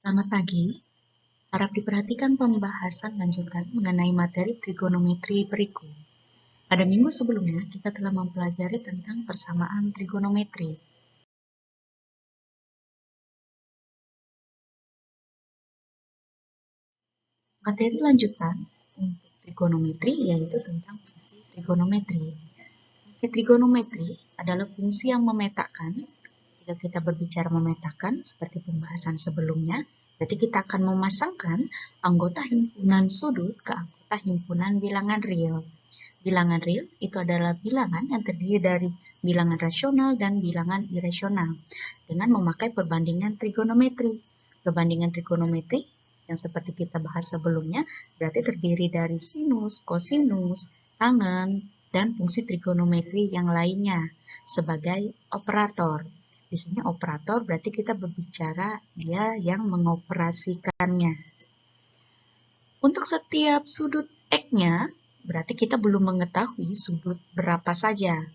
Selamat pagi, harap diperhatikan pembahasan lanjutan mengenai materi trigonometri berikut. Pada minggu sebelumnya, kita telah mempelajari tentang persamaan trigonometri. Materi lanjutan untuk trigonometri yaitu tentang fungsi trigonometri. Fungsi trigonometri adalah fungsi yang memetakan. Jika kita berbicara memetakan, seperti pembahasan sebelumnya, berarti kita akan memasangkan anggota himpunan sudut ke anggota himpunan bilangan real. Bilangan real itu adalah bilangan yang terdiri dari bilangan rasional dan bilangan irasional dengan memakai perbandingan trigonometri. Perbandingan trigonometri yang seperti kita bahas sebelumnya berarti terdiri dari sinus, kosinus, tangen, dan fungsi trigonometri yang lainnya sebagai operator. Di sini operator berarti kita berbicara dia yang mengoperasikannya. Untuk setiap sudut X-nya, berarti kita belum mengetahui sudut berapa saja.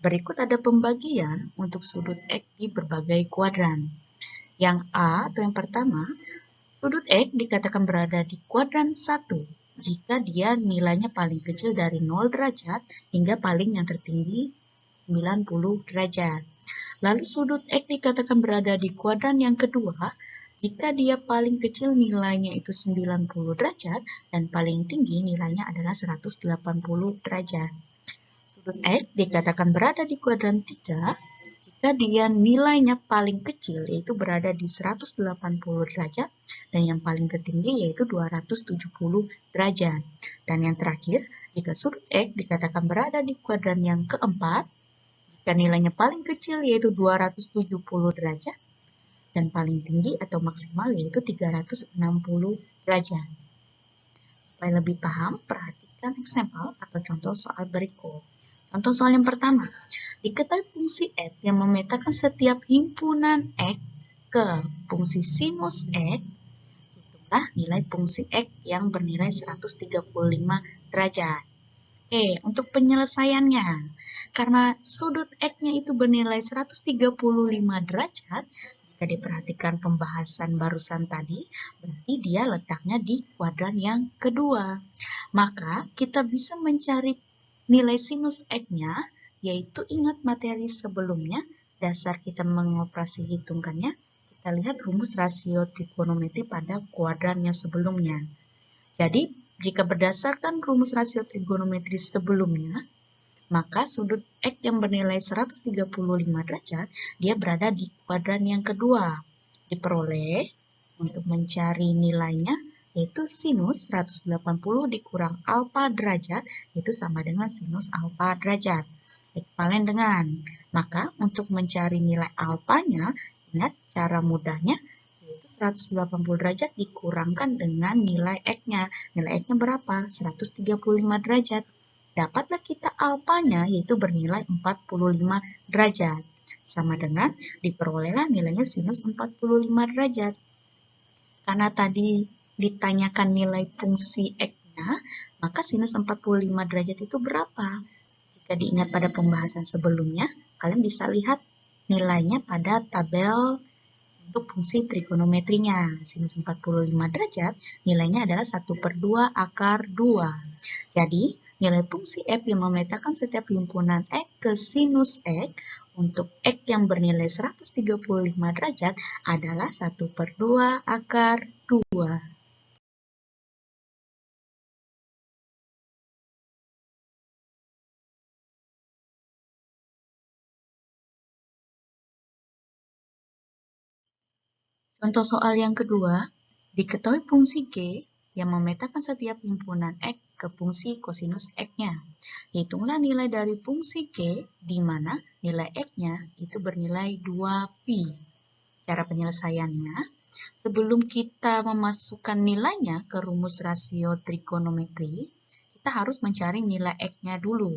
Berikut ada pembagian untuk sudut X di berbagai kuadran. Yang A atau yang pertama, sudut X dikatakan berada di kuadran 1 jika dia nilainya paling kecil dari 0 derajat hingga paling yang tertinggi 90 derajat. Lalu sudut X dikatakan berada di kuadran yang kedua jika dia paling kecil nilainya itu 90 derajat dan paling tinggi nilainya adalah 180 derajat. Sudut X dikatakan berada di kuadran 3 jika dia nilainya paling kecil yaitu berada di 180 derajat dan yang paling tertinggi yaitu 270 derajat. Dan yang terakhir, jika sudut X dikatakan berada di kuadran yang keempat jika nilainya paling kecil yaitu 270 derajat dan paling tinggi atau maksimal yaitu 360 derajat. Supaya lebih paham, perhatikan sampel atau contoh soal berikut. Contoh soal yang pertama, diketahui fungsi X yang memetakan setiap himpunan X ke fungsi sinus X, hitunglah nilai fungsi X yang bernilai 135 derajat. Oke, untuk penyelesaiannya, karena sudut X-nya itu bernilai 135 derajat, jika diperhatikan pembahasan barusan tadi, berarti dia letaknya di kuadran yang kedua. Maka kita bisa mencari nilai sinus X-nya, yaitu ingat materi sebelumnya, dasar kita mengoperasi hitungkannya, kita lihat rumus rasio trigonometri pada kuadrannya sebelumnya. Jadi, jika berdasarkan rumus rasio trigonometri sebelumnya, maka sudut X yang bernilai 135 derajat, dia berada di kuadran yang kedua. Diperoleh untuk mencari nilainya, yaitu sinus 180 dikurang alfa derajat, itu sama dengan sinus alfa derajat. Ekuivalen dengan, maka untuk mencari nilai alfanya, ingat cara mudahnya, yaitu 180 derajat dikurangkan dengan nilai X-nya. Nilai X-nya berapa? 135 derajat. Dapatlah kita alfanya, yaitu bernilai 45 derajat. Sama dengan diperolehlah nilainya sinus 45 derajat. Karena tadi ditanyakan nilai fungsi X-nya, maka sinus 45 derajat itu berapa? Jika diingat pada pembahasan sebelumnya, kalian bisa lihat nilainya pada tabel untuk fungsi trigonometrinya. Sinus 45 derajat nilainya adalah 1/2 akar 2. Jadi, nilai fungsi F yang memetakan setiap himpunan X ke sinus X untuk X yang bernilai 135 derajat adalah 1/2 akar 2. Contoh soal yang kedua, diketahui fungsi G yang memetakan setiap himpunan X ke fungsi kosinus X-nya. Hitunglah nilai dari fungsi G di mana nilai X-nya itu bernilai 2pi. Cara penyelesaiannya, sebelum kita memasukkan nilainya ke rumus rasio trigonometri, kita harus mencari nilai X-nya dulu.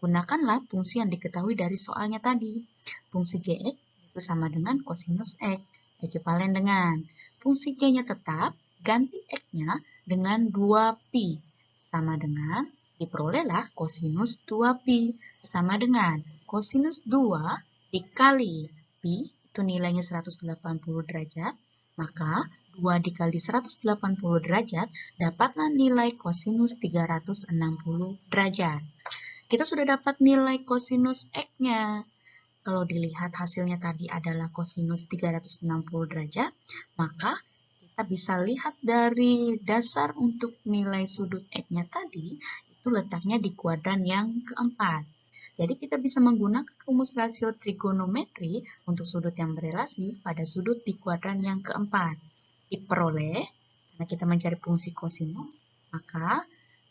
Gunakanlah fungsi yang diketahui dari soalnya tadi. Fungsi Gx itu sama dengan kosinus X. Ekuivalen dengan fungsi G-nya tetap, ganti X-nya dengan 2pi. Sama dengan, diperolehlah kosinus 2pi. Sama dengan kosinus 2 dikali pi, itu nilainya 180 derajat, maka 2 dikali 180 derajat, dapatlah nilai kosinus 360 derajat. Kita sudah dapat nilai kosinus X-nya. Kalau dilihat hasilnya tadi adalah kosinus 360 derajat, maka kita bisa lihat dari dasar untuk nilai sudut X-nya tadi, itu letaknya di kuadran yang keempat. Jadi kita bisa menggunakan rumus rasio trigonometri untuk sudut yang berelasi pada sudut di kuadran yang keempat. Diperoleh, karena kita mencari fungsi kosinus, maka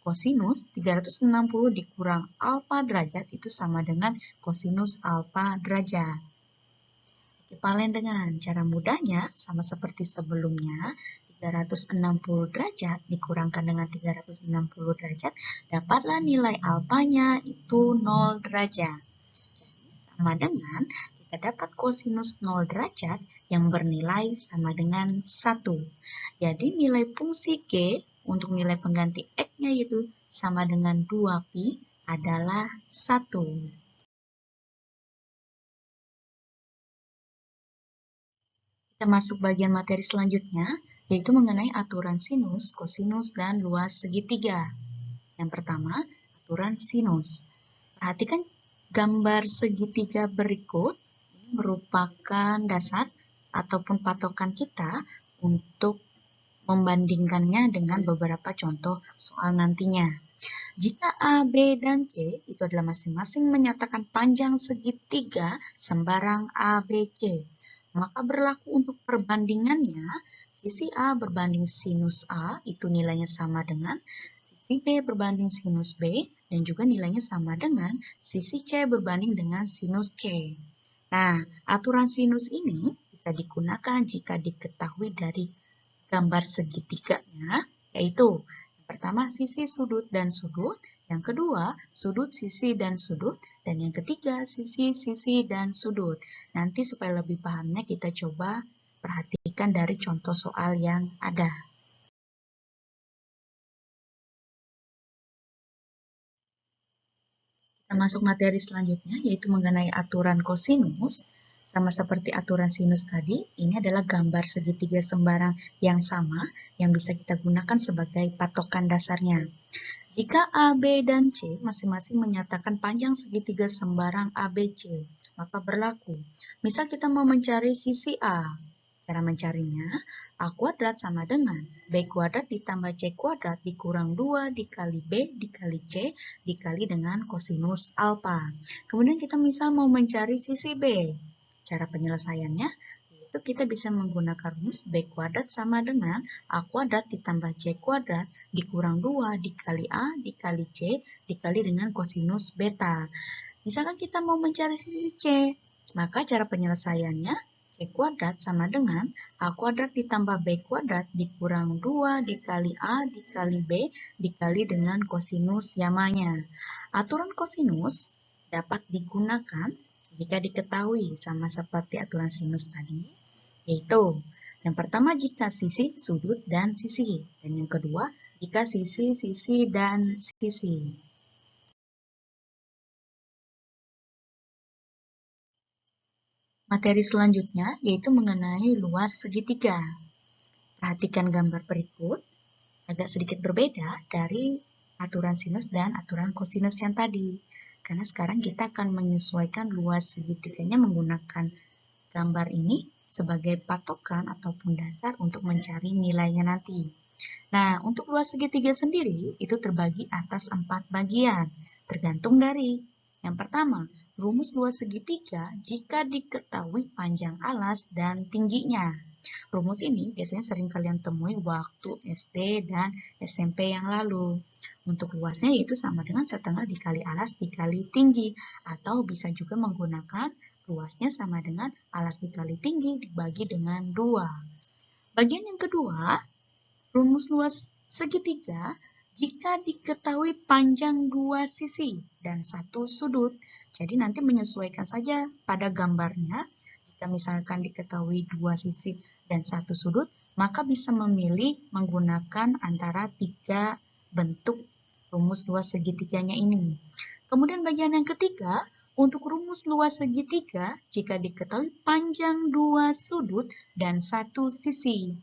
kosinus 360 dikurang alfa derajat itu sama dengan kosinus alfa derajat. Kepalen dengan cara mudahnya, sama seperti sebelumnya, 360 derajat dikurangkan dengan 360 derajat, dapatlah nilai alfanya itu 0 derajat. Jadi sama dengan kita dapat kosinus 0 derajat yang bernilai sama dengan 1. Jadi nilai fungsi G untuk nilai pengganti X-nya yaitu sama dengan 2pi adalah 1. Kita masuk bagian materi selanjutnya, yaitu mengenai aturan sinus, kosinus, dan luas segitiga. Yang pertama, aturan sinus. Perhatikan gambar segitiga berikut, ini merupakan dasar ataupun patokan kita untuk membandingkannya dengan beberapa contoh soal nantinya. Jika A, B, dan C itu adalah masing-masing menyatakan panjang segitiga sembarang ABC, maka berlaku untuk perbandingannya, sisi A berbanding sinus A itu nilainya sama dengan sisi B berbanding sinus B, dan juga nilainya sama dengan sisi C berbanding dengan sinus C. Nah, aturan sinus ini bisa digunakan jika diketahui dari gambar segitiganya, yaitu yang pertama sisi sudut dan sudut, yang kedua sudut sisi dan sudut, dan yang ketiga sisi dan sudut. Nanti supaya lebih pahamnya kita coba perhatikan dari contoh soal yang ada. Kita masuk materi selanjutnya, yaitu mengenai aturan kosinus. Sama seperti aturan sinus tadi, ini adalah gambar segitiga sembarang yang sama yang bisa kita gunakan sebagai patokan dasarnya. Jika A, B, dan C masing-masing menyatakan panjang segitiga sembarang ABC, maka berlaku. Misal kita mau mencari sisi A. Cara mencarinya, A kuadrat sama dengan B kuadrat ditambah C kuadrat dikurang 2 dikali B dikali C dikali dengan kosinus alfa. Kemudian kita misal mau mencari sisi B. Cara penyelesaiannya, yaitu kita bisa menggunakan rumus B kuadrat sama dengan A kuadrat ditambah C kuadrat dikurang 2 dikali A dikali C dikali dengan kosinus beta. Misalkan kita mau mencari sisi C, maka cara penyelesaiannya C kuadrat sama dengan A kuadrat ditambah B kuadrat dikurang 2 dikali A dikali B dikali dengan kosinus yamanya. Aturan kosinus dapat digunakan jika diketahui sama seperti aturan sinus tadi, yaitu yang pertama jika sisi, sudut, dan sisi. Dan yang kedua jika sisi, dan sisi. Materi selanjutnya yaitu mengenai luas segitiga. Perhatikan gambar berikut, agak sedikit berbeda dari aturan sinus dan aturan kosinus yang tadi. Karena sekarang kita akan menyesuaikan luas segitiganya menggunakan gambar ini sebagai patokan ataupun dasar untuk mencari nilainya nanti. Nah, untuk luas segitiga sendiri itu terbagi atas 4 bagian, tergantung dari yang pertama, rumus luas segitiga jika diketahui panjang alas dan tingginya. Rumus ini biasanya sering kalian temui waktu SD dan SMP yang lalu. Untuk luasnya yaitu sama dengan setengah dikali alas dikali tinggi, atau bisa juga menggunakan luasnya sama dengan alas dikali tinggi dibagi dengan 2. Bagian yang kedua, rumus luas segitiga jika diketahui panjang 2 sisi dan 1 sudut. Jadi nanti menyesuaikan saja pada gambarnya. Jika misalkan diketahui 2 sisi dan 1 sudut, maka bisa memilih menggunakan antara 3 bentuk rumus luas segitiganya ini. Kemudian bagian yang ketiga, untuk rumus luas segitiga jika diketahui panjang 2 sudut dan 1 sisi.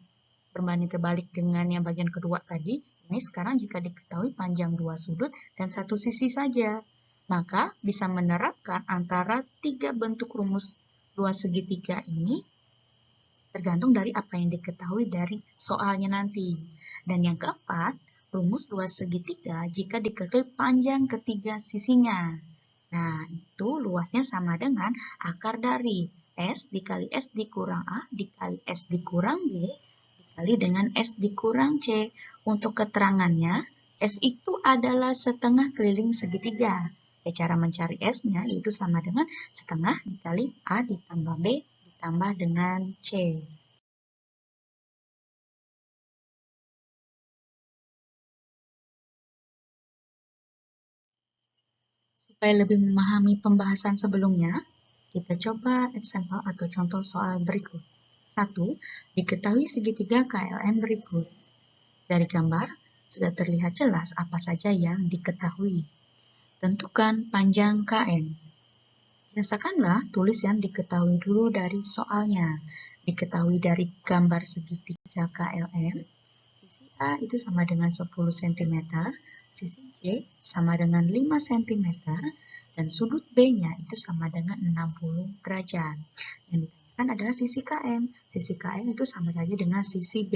berbanding terbalik dengan yang bagian kedua tadi, ini sekarang jika diketahui panjang dua sudut dan satu sisi saja, maka bisa menerapkan antara tiga bentuk rumus luas segitiga ini tergantung dari apa yang diketahui dari soalnya nanti. Dan yang keempat, rumus luas segitiga jika diketahui panjang ketiga sisinya. Nah, itu luasnya sama dengan akar dari S dikali S dikurang A dikali S dikurang B dikali dengan S dikurang C. Untuk keterangannya, S itu adalah setengah keliling segitiga. Ya, cara mencari S-nya itu sama dengan setengah dikali A ditambah B ditambah dengan C. Supaya lebih memahami pembahasan sebelumnya, kita coba example atau contoh soal berikut. 1. Diketahui segitiga KLM berikut. Dari gambar, sudah terlihat jelas apa saja yang diketahui. Tentukan panjang KM. Biasakanlah tulis yang diketahui dulu dari soalnya. Diketahui dari gambar segitiga KLM, sisi A itu sama dengan 10 cm, sisi C sama dengan 5 cm, dan sudut B-nya itu sama dengan 60 derajat. Yang ditanyakan adalah sisi KM. Sisi KM itu sama saja dengan sisi B.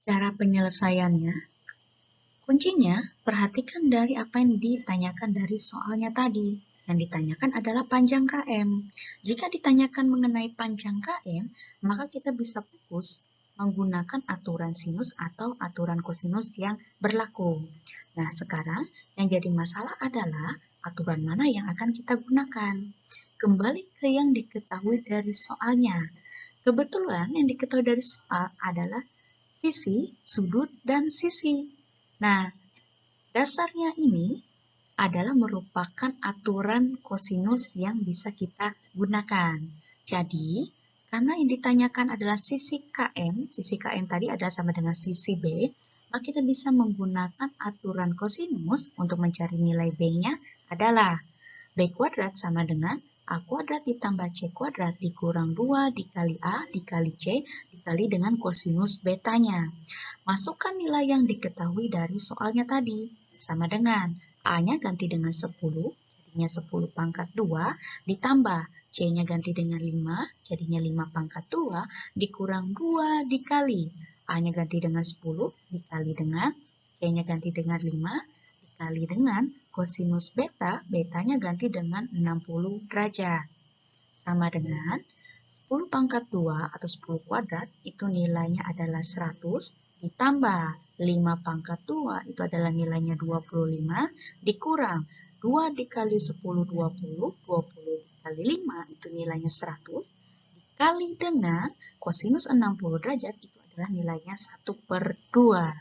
Cara penyelesaiannya, kuncinya perhatikan dari apa yang ditanyakan dari soalnya tadi. Yang ditanyakan adalah panjang KM. Jika ditanyakan mengenai panjang KM, maka kita bisa fokus menggunakan aturan sinus atau aturan kosinus yang berlaku. Nah, sekarang yang jadi masalah adalah aturan mana yang akan kita gunakan. Kembali ke yang diketahui dari soalnya. Kebetulan yang diketahui dari soal adalah sisi, sudut, dan sisi. Nah, dasarnya ini adalah merupakan aturan kosinus yang bisa kita gunakan. Jadi, karena yang ditanyakan adalah sisi KM tadi adalah sama dengan sisi B, maka kita bisa menggunakan aturan kosinus untuk mencari nilai B-nya adalah B kuadrat sama dengan A kuadrat ditambah C kuadrat dikurang 2 dikali A dikali C dikali dengan kosinus betanya. Masukkan nilai yang diketahui dari soalnya tadi. Sama dengan A-nya ganti dengan 10, jadinya 10 pangkat 2, ditambah C-nya ganti dengan 5, jadinya 5 pangkat 2, dikurang 2 dikali. A-nya ganti dengan 10, dikali dengan C-nya ganti dengan 5, dikali dengan kosinus beta, betanya ganti dengan 60 derajat. Sama dengan 10 pangkat 2 atau 10 kuadrat itu nilainya adalah 100 ditambah 5 pangkat 2 itu adalah nilainya 25 dikurang 2 dikali 10 20, 20 dikali 5 itu nilainya 100 dikali dengan kosinus 60 derajat itu adalah nilainya 1/2.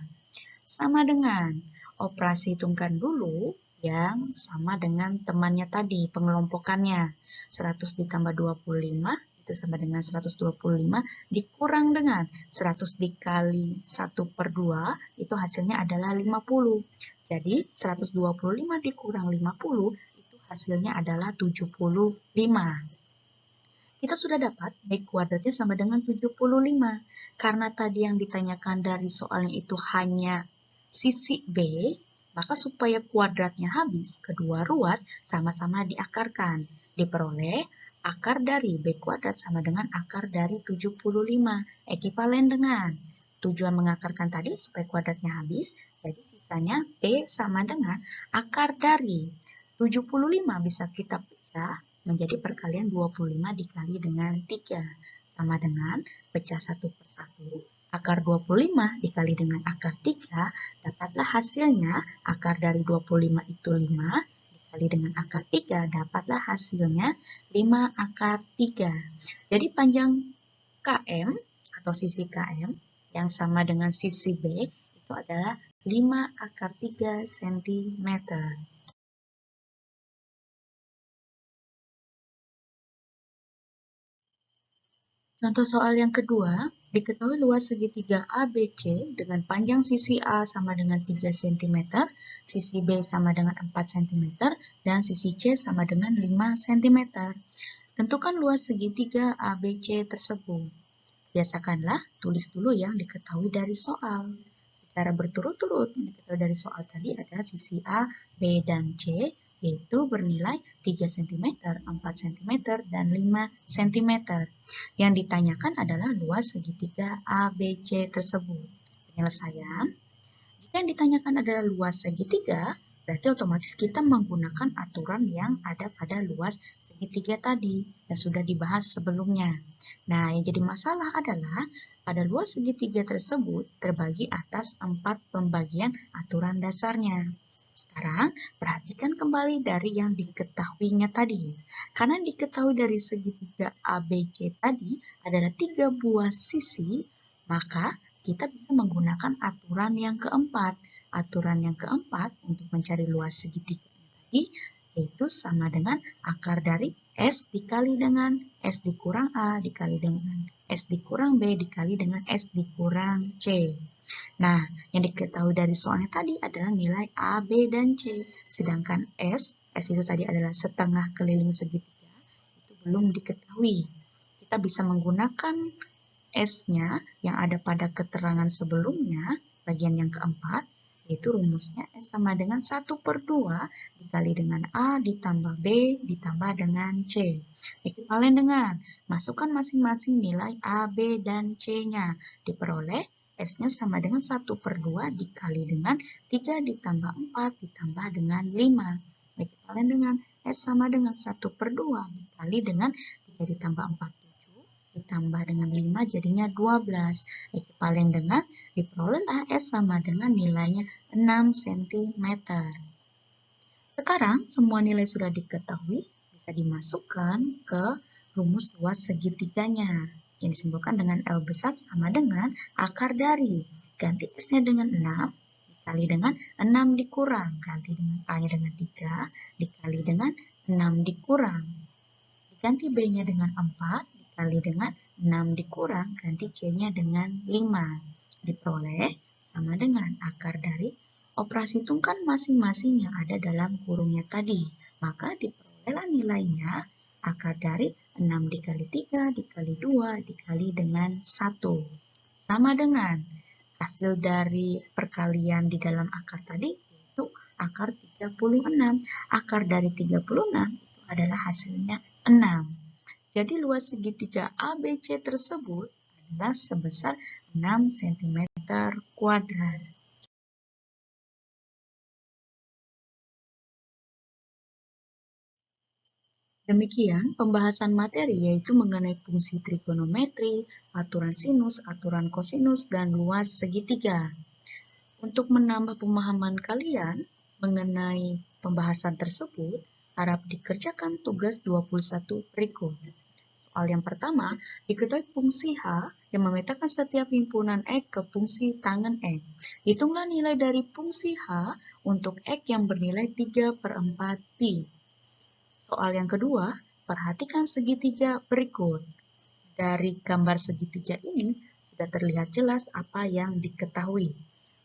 Sama dengan operasi hitungkan dulu yang sama dengan temannya tadi, pengelompokannya. 100 ditambah 25 itu sama dengan 125 dikurang dengan 100 dikali 1/2 itu hasilnya adalah 50. Jadi 125 dikurang 50 itu hasilnya adalah 75. Kita sudah dapat B kuadratnya sama dengan 75. Karena tadi yang ditanyakan dari soalnya itu hanya sisi B, maka supaya kuadratnya habis, kedua ruas sama-sama diakarkan. Diperoleh akar dari B kuadrat sama dengan akar dari 75. Ekivalen dengan tujuan mengakarkan tadi supaya kuadratnya habis, jadi sisanya B sama dengan akar dari 75 bisa kita pecah menjadi perkalian 25 dikali dengan 3. Sama dengan pecah 1/1. Akar 25 dikali dengan akar 3, dapatlah hasilnya akar dari 25 itu 5, dikali dengan akar 3, dapatlah hasilnya 5 akar 3. Jadi panjang KM atau sisi KM yang sama dengan sisi B itu adalah 5 akar 3 cm. Contoh soal yang kedua, Diketahui luas segitiga ABC dengan panjang sisi A sama dengan 3 cm, sisi B sama dengan 4 cm, dan sisi C sama dengan 5 cm. Tentukan luas segitiga ABC tersebut. Biasakanlah tulis dulu yang diketahui dari soal. Secara berturut-turut yang diketahui dari soal tadi adalah sisi A, B, dan C yaitu bernilai 3 cm, 4 cm, dan 5 cm. Yang ditanyakan adalah luas segitiga ABC tersebut. Penyelesaian. Jika yang ditanyakan adalah luas segitiga, berarti otomatis kita menggunakan aturan yang ada pada luas segitiga tadi yang sudah dibahas sebelumnya. Nah, yang jadi masalah adalah pada luas segitiga tersebut terbagi atas 4 pembagian aturan dasarnya. Sekarang, perhatikan kembali dari yang diketahuinya tadi. Karena diketahui dari segitiga ABC tadi adalah 3 buah sisi, maka kita bisa menggunakan aturan yang keempat. Aturan yang keempat untuk mencari luas segitiga tadi yaitu sama dengan akar dari S dikali dengan S dikurang A dikali dengan S dikurang B dikali dengan S dikurang C. Nah, yang diketahui dari soalnya tadi adalah nilai A, B, dan C. Sedangkan S itu tadi adalah setengah keliling segitiga, itu belum diketahui. Kita bisa menggunakan S-nya yang ada pada keterangan sebelumnya, bagian yang keempat, yaitu rumusnya S sama dengan 1/2 dikali dengan A ditambah B ditambah dengan C. Ekuivalen dengan masukkan masing-masing nilai A, B, dan C-nya. Diperoleh S-nya sama dengan 1/2 dikali dengan 3 ditambah 4 ditambah dengan 5. Ekuivalen dengan S sama dengan 1/2 dikali dengan 3 ditambah 4 ditambah dengan 5 jadinya 12. Ekuivalen dengan diperoleh S sama dengan nilainya 6 cm. Sekarang semua nilai sudah diketahui, bisa dimasukkan ke rumus luas segitiganya yang disimbolkan dengan L besar sama dengan akar dari. Ganti S-nya dengan 6 dikali dengan 6 dikurang. Ganti dengan A-nya dengan 3 dikali dengan 6 dikurang. Diganti B-nya dengan 4 dikali dengan 6 dikurang. Ganti C-nya dengan 5. Diperoleh sama dengan akar dari operasi tungkan masing-masing yang ada dalam kurungnya tadi. Maka diperolehlah nilainya akar dari 6 dikali 3 dikali 2 dikali dengan 1. Sama dengan hasil dari perkalian di dalam akar tadi yaitu akar 36. Akar dari 36 itu adalah hasilnya 6. Jadi luas segitiga ABC tersebut adalah sebesar 6 cm kuadrat. Demikian pembahasan materi yaitu mengenai fungsi trigonometri, aturan sinus, aturan kosinus, dan luas segitiga. Untuk menambah pemahaman kalian mengenai pembahasan tersebut, harap dikerjakan tugas 21 berikut. Soal yang pertama, diketahui fungsi H yang memetakan setiap himpunan X ke fungsi tangen X. Hitunglah nilai dari fungsi H untuk X yang bernilai 3/4 pi. Soal yang kedua, perhatikan segitiga berikut. Dari gambar segitiga ini, sudah terlihat jelas apa yang diketahui.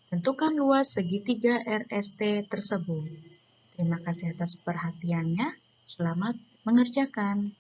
Tentukan luas segitiga RST tersebut. Terima kasih atas perhatiannya. Selamat mengerjakan.